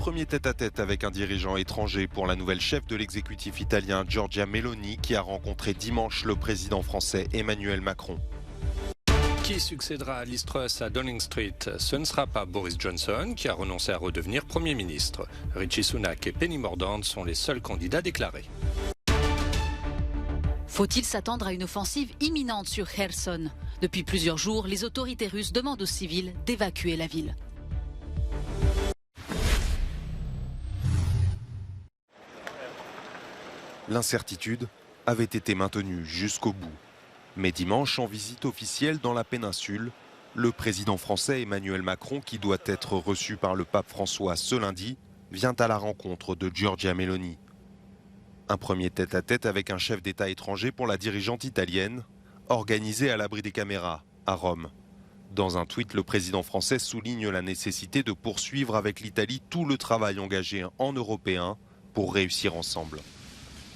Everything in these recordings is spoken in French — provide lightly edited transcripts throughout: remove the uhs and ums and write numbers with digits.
premier tête-à-tête avec un dirigeant étranger pour la nouvelle chef de l'exécutif italien Giorgia Meloni qui a rencontré dimanche le président français Emmanuel Macron. Qui succédera à Liz Truss à Downing Street? Ce ne sera pas Boris Johnson qui a renoncé à redevenir Premier ministre. Rishi Sunak et Penny Mordaunt sont les seuls candidats déclarés. Faut-il s'attendre à une offensive imminente sur Kherson? Depuis plusieurs jours, les autorités russes demandent aux civils d'évacuer la ville. L'incertitude avait été maintenue jusqu'au bout. Mais dimanche, en visite officielle dans la péninsule, le président français Emmanuel Macron, qui doit être reçu par le pape François ce lundi, vient à la rencontre de Giorgia Meloni. Un premier tête-à-tête avec un chef d'État étranger pour la dirigeante italienne, organisé à l'abri des caméras, à Rome. Dans un tweet, le président français souligne la nécessité de poursuivre avec l'Italie tout le travail engagé en européen pour réussir ensemble.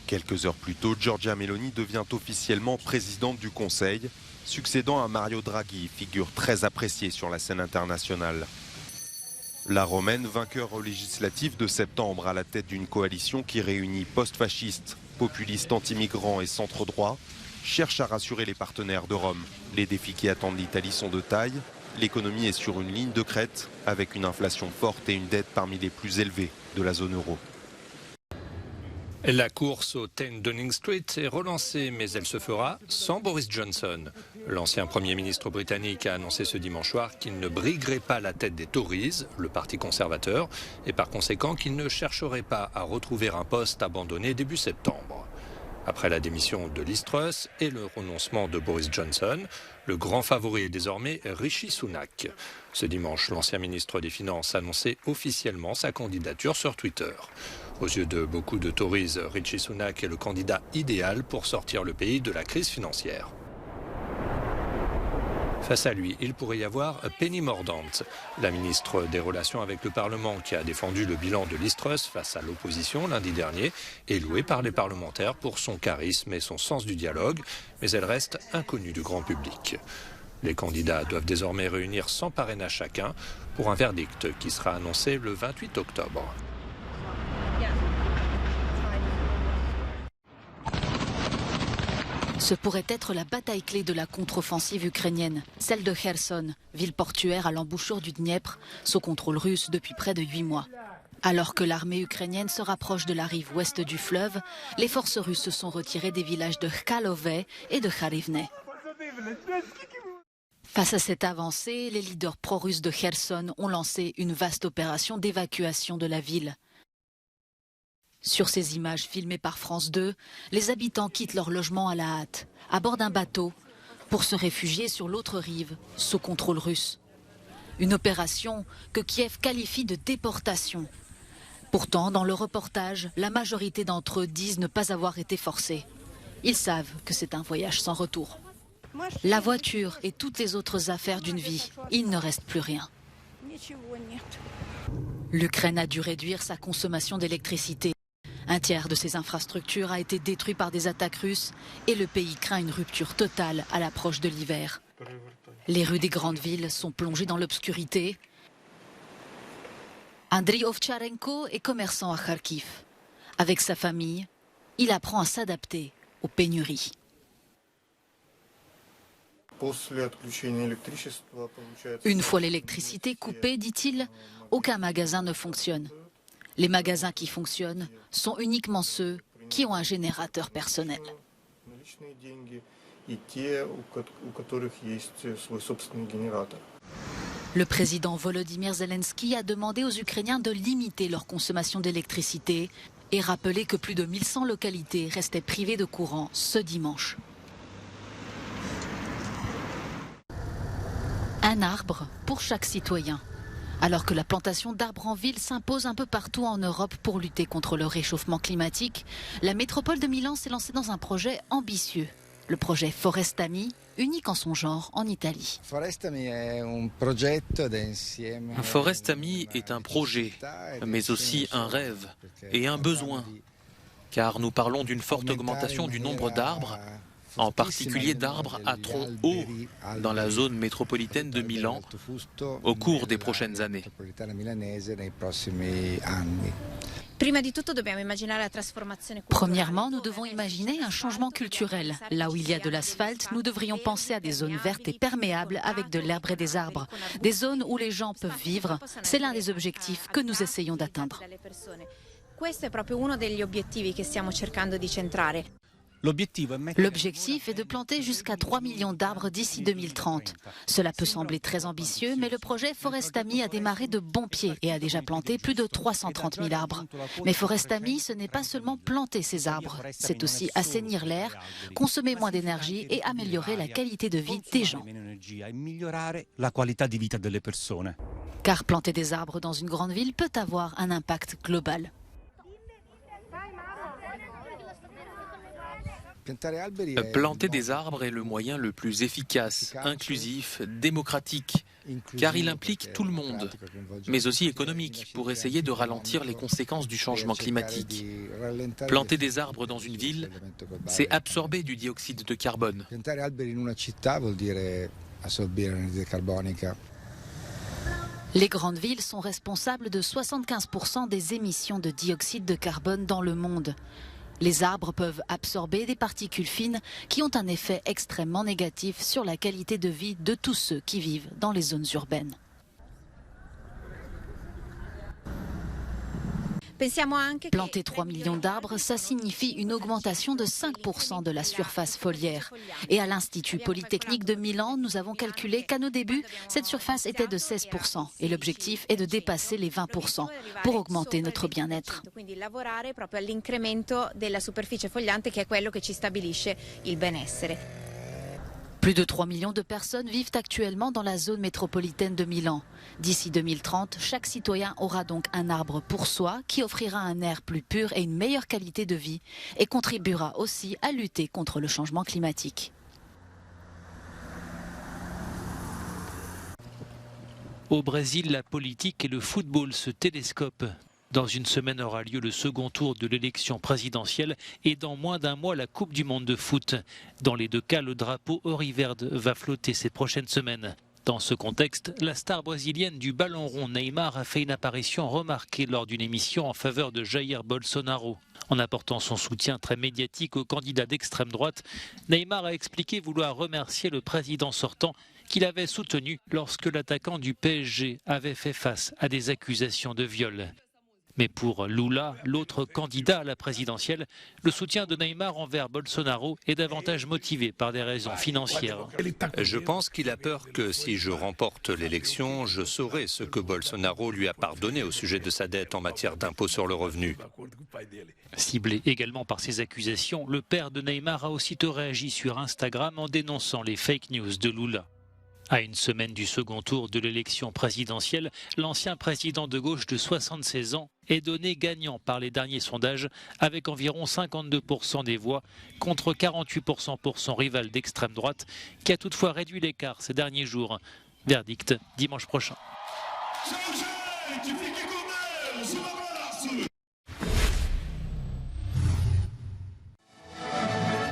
Quelques heures plus tôt, Giorgia Meloni devient officiellement présidente du Conseil, succédant à Mario Draghi, figure très appréciée sur la scène internationale. La Romaine, vainqueur aux législatives de septembre à la tête d'une coalition qui réunit post-fascistes, populistes anti-migrants et centre-droit, cherche à rassurer les partenaires de Rome. Les défis qui attendent l'Italie sont de taille. L'économie est sur une ligne de crête, avec une inflation forte et une dette parmi les plus élevées de la zone euro. La course au 10 Downing Street est relancée, mais elle se fera sans Boris Johnson. L'ancien Premier ministre britannique a annoncé ce dimanche soir qu'il ne briguerait pas la tête des Tories, le parti conservateur, et par conséquent qu'il ne chercherait pas à retrouver un poste abandonné début septembre. Après la démission de Liz Truss et le renoncement de Boris Johnson, le grand favori est désormais Rishi Sunak. Ce dimanche, l'ancien ministre des Finances a annoncé officiellement sa candidature sur Twitter. Aux yeux de beaucoup de Tories, Rishi Sunak est le candidat idéal pour sortir le pays de la crise financière. Face à lui, il pourrait y avoir Penny Mordaunt, la ministre des Relations avec le Parlement qui a défendu le bilan de Liz Truss face à l'opposition lundi dernier et louée par les parlementaires pour son charisme et son sens du dialogue, mais elle reste inconnue du grand public. Les candidats doivent désormais réunir 100 parrainages chacun pour un verdict qui sera annoncé le 28 octobre. Ce pourrait être la bataille clé de la contre-offensive ukrainienne, celle de Kherson, ville portuaire à l'embouchure du Dniepr, sous contrôle russe depuis près de 8 mois. Alors que l'armée ukrainienne se rapproche de la rive ouest du fleuve, les forces russes se sont retirées des villages de Khalove et de Kharivne. Face à cette avancée, les leaders pro-russes de Kherson ont lancé une vaste opération d'évacuation de la ville. Sur ces images filmées par France 2, les habitants quittent leur logement à la hâte, à bord d'un bateau, pour se réfugier sur l'autre rive, sous contrôle russe. Une opération que Kiev qualifie de déportation. Pourtant, dans le reportage, la majorité d'entre eux disent ne pas avoir été forcés. Ils savent que c'est un voyage sans retour. La voiture et toutes les autres affaires d'une vie, il ne reste plus rien. L'Ukraine a dû réduire sa consommation d'électricité. Un tiers de ses infrastructures a été détruit par des attaques russes et le pays craint une rupture totale à l'approche de l'hiver. Les rues des grandes villes sont plongées dans l'obscurité. Andriy Ovtcharенko est commerçant à Kharkiv. Avec sa famille, il apprend à s'adapter aux pénuries. Une fois l'électricité coupée, dit-il, aucun magasin ne fonctionne. Les magasins qui fonctionnent sont uniquement ceux qui ont un générateur personnel. Le président Volodymyr Zelensky a demandé aux Ukrainiens de limiter leur consommation d'électricité et rappelé que plus de 1100 localités restaient privées de courant ce dimanche. Un arbre pour chaque citoyen. Alors que la plantation d'arbres en ville s'impose un peu partout en Europe pour lutter contre le réchauffement climatique, la métropole de Milan s'est lancée dans un projet ambitieux. Le projet Forestami, unique en son genre en Italie. Forestami est un projet, mais aussi un rêve et un besoin. Car nous parlons d'une forte augmentation du nombre d'arbres en particulier d'arbres à tronc haut dans la zone métropolitaine de Milan au cours des prochaines années. Premièrement, nous devons imaginer un changement culturel. Là où il y a de l'asphalte, nous devrions penser à des zones vertes et perméables avec de l'herbe et des arbres. Des zones où les gens peuvent vivre. C'est l'un des objectifs que nous essayons d'atteindre. L'objectif est de planter jusqu'à 3 millions d'arbres d'ici 2030. Cela peut sembler très ambitieux, mais le projet Forestami a démarré de bons pieds et a déjà planté plus de 330 000 arbres. Mais Forestami, ce n'est pas seulement planter ces arbres, c'est aussi assainir l'air, consommer moins d'énergie et améliorer la qualité de vie des gens. Car planter des arbres dans une grande ville peut avoir un impact global. Planter des arbres est le moyen le plus efficace, inclusif, démocratique, car il implique tout le monde, mais aussi économique, pour essayer de ralentir les conséquences du changement climatique. Planter des arbres dans une ville, c'est absorber du dioxyde de carbone. Les grandes villes sont responsables de 75% des émissions de dioxyde de carbone dans le monde. Les arbres peuvent absorber des particules fines qui ont un effet extrêmement négatif sur la qualité de vie de tous ceux qui vivent dans les zones urbaines. Planter 3 millions d'arbres, ça signifie une augmentation de 5% de la surface foliaire. Et à l'Institut Polytechnique de Milan, nous avons calculé qu'à nos débuts, cette surface était de 16%. Et l'objectif est de dépasser les 20% pour augmenter notre bien-être. Plus de 3 millions de personnes vivent actuellement dans la zone métropolitaine de Milan. D'ici 2030, chaque citoyen aura donc un arbre pour soi qui offrira un air plus pur et une meilleure qualité de vie et contribuera aussi à lutter contre le changement climatique. Au Brésil, la politique et le football se télescopent. Dans une semaine aura lieu le second tour de l'élection présidentielle et dans moins d'un mois la Coupe du monde de foot. Dans les deux cas, le drapeau auriverde va flotter ces prochaines semaines. Dans ce contexte, la star brésilienne du ballon rond Neymar a fait une apparition remarquée lors d'une émission en faveur de Jair Bolsonaro. En apportant son soutien très médiatique au candidat d'extrême droite, Neymar a expliqué vouloir remercier le président sortant qu'il avait soutenu lorsque l'attaquant du PSG avait fait face à des accusations de viol. Mais pour Lula, l'autre candidat à la présidentielle, le soutien de Neymar envers Bolsonaro est davantage motivé par des raisons financières. Je pense qu'il a peur que si je remporte l'élection, je saurai ce que Bolsonaro lui a pardonné au sujet de sa dette en matière d'impôt sur le revenu. Ciblé également par ces accusations, le père de Neymar a aussitôt réagi sur Instagram en dénonçant les fake news de Lula. À une semaine du second tour de l'élection présidentielle, l'ancien président de gauche de 76 ans est donné gagnant par les derniers sondages avec environ 52% des voix contre 48% pour son rival d'extrême droite qui a toutefois réduit l'écart ces derniers jours. Verdict dimanche prochain.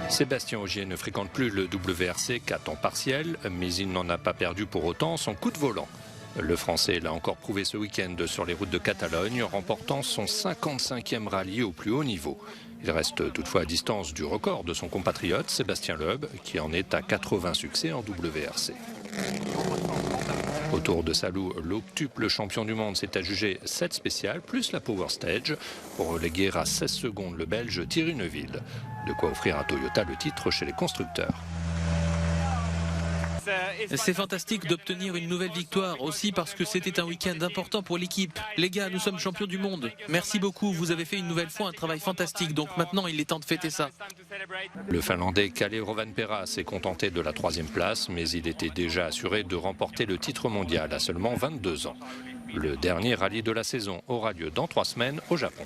Sébastien Ogier ne fréquente plus le WRC qu'à temps partiel, mais il n'en a pas perdu pour autant son coup de volant. Le Français l'a encore prouvé ce week-end sur les routes de Catalogne, remportant son 55e rallye au plus haut niveau. Il reste toutefois à distance du record de son compatriote Sébastien Loeb, qui en est à 80 succès en WRC. Autour de Salou, l'octuple champion du monde s'est adjugé 7 spéciales, plus la Power Stage, pour reléguer à 16 secondes le Belge Thierry Neuville. De quoi offrir à Toyota le titre chez les constructeurs. C'est fantastique d'obtenir une nouvelle victoire, aussi parce que c'était un week-end important pour l'équipe. Les gars, nous sommes champions du monde. Merci beaucoup, vous avez fait une nouvelle fois un travail fantastique, donc maintenant il est temps de fêter ça. Le Finlandais Kalle Rovanperä s'est contenté de la 3e place, mais il était déjà assuré de remporter le titre mondial à seulement 22 ans. Le dernier rallye de la saison aura lieu dans 3 semaines au Japon.